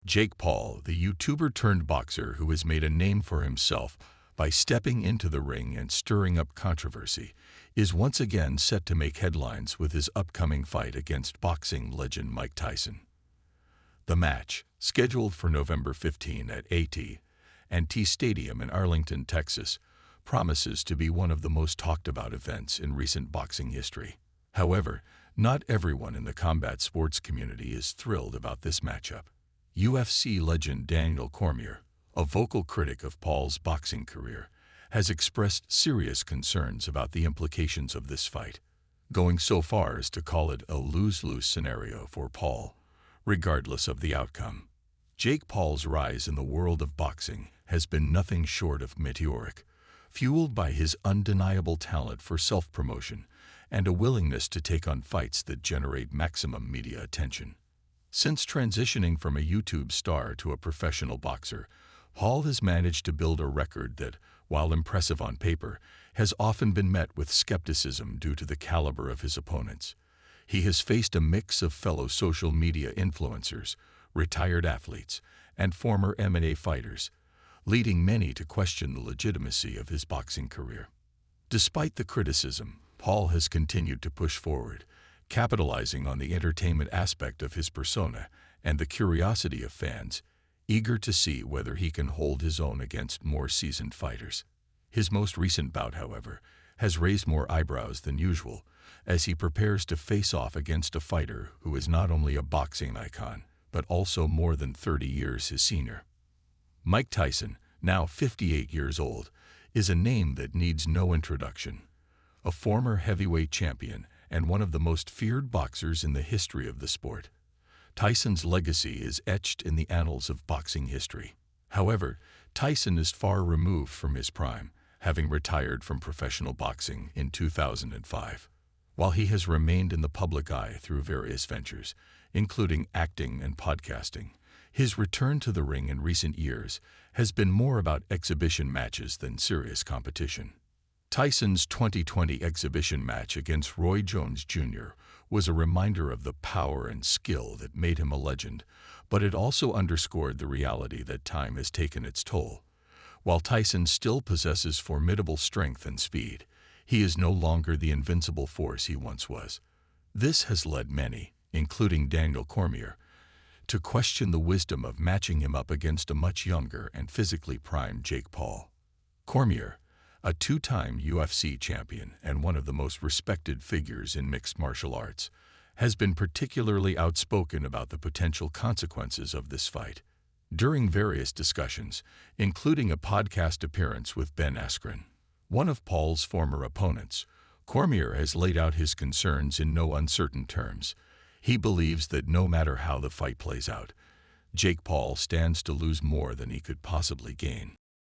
Jake Paul, the YouTuber-turned-boxer who has made a name for himself by stepping into the ring and stirring up controversy, is once again set to make headlines with his upcoming fight against boxing legend Mike Tyson. The match, scheduled for November 15 at AT&T Stadium in Arlington, Texas, promises to be one of the most talked-about events in recent boxing history. However, not everyone in the combat sports community is thrilled about this matchup. UFC legend Daniel Cormier, a vocal critic of Paul's boxing career, has expressed serious concerns about the implications of this fight, going so far as to call it a lose-lose scenario for Paul, regardless of the outcome. Jake Paul's rise in the world of boxing has been nothing short of meteoric, fueled by his undeniable talent for self-promotion and a willingness to take on fights that generate maximum media attention. Since transitioning from a YouTube star to a professional boxer, Paul has managed to build a record that, while impressive on paper, has often been met with skepticism due to the caliber of his opponents. He has faced a mix of fellow social media influencers, retired athletes, and former MMA fighters, leading many to question the legitimacy of his boxing career. Despite the criticism, Paul has continued to push forward, capitalizing on the entertainment aspect of his persona and the curiosity of fans, eager to see whether he can hold his own against more seasoned fighters. His most recent bout, however, has raised more eyebrows than usual as he prepares to face off against a fighter who is not only a boxing icon, but also more than 30 years his senior. Mike Tyson, now 58 years old, is a name that needs no introduction. A former heavyweight champion and one of the most feared boxers in the history of the sport, Tyson's legacy is etched in the annals of boxing history. However, Tyson is far removed from his prime, having retired from professional boxing in 2005. While he has remained in the public eye through various ventures, including acting and podcasting, his return to the ring in recent years has been more about exhibition matches than serious competition. Tyson's 2020 exhibition match against Roy Jones Jr. was a reminder of the power and skill that made him a legend, but it also underscored the reality that time has taken its toll. While Tyson still possesses formidable strength and speed, he is no longer the invincible force he once was. This has led many, including Daniel Cormier, to question the wisdom of matching him up against a much younger and physically primed Jake Paul. Cormier, a two-time UFC champion and one of the most respected figures in mixed martial arts, has been particularly outspoken about the potential consequences of this fight. During various discussions, including a podcast appearance with Ben Askren, one of Paul's former opponents, Cormier has laid out his concerns in no uncertain terms. He believes that no matter how the fight plays out, Jake Paul stands to lose more than he could possibly gain.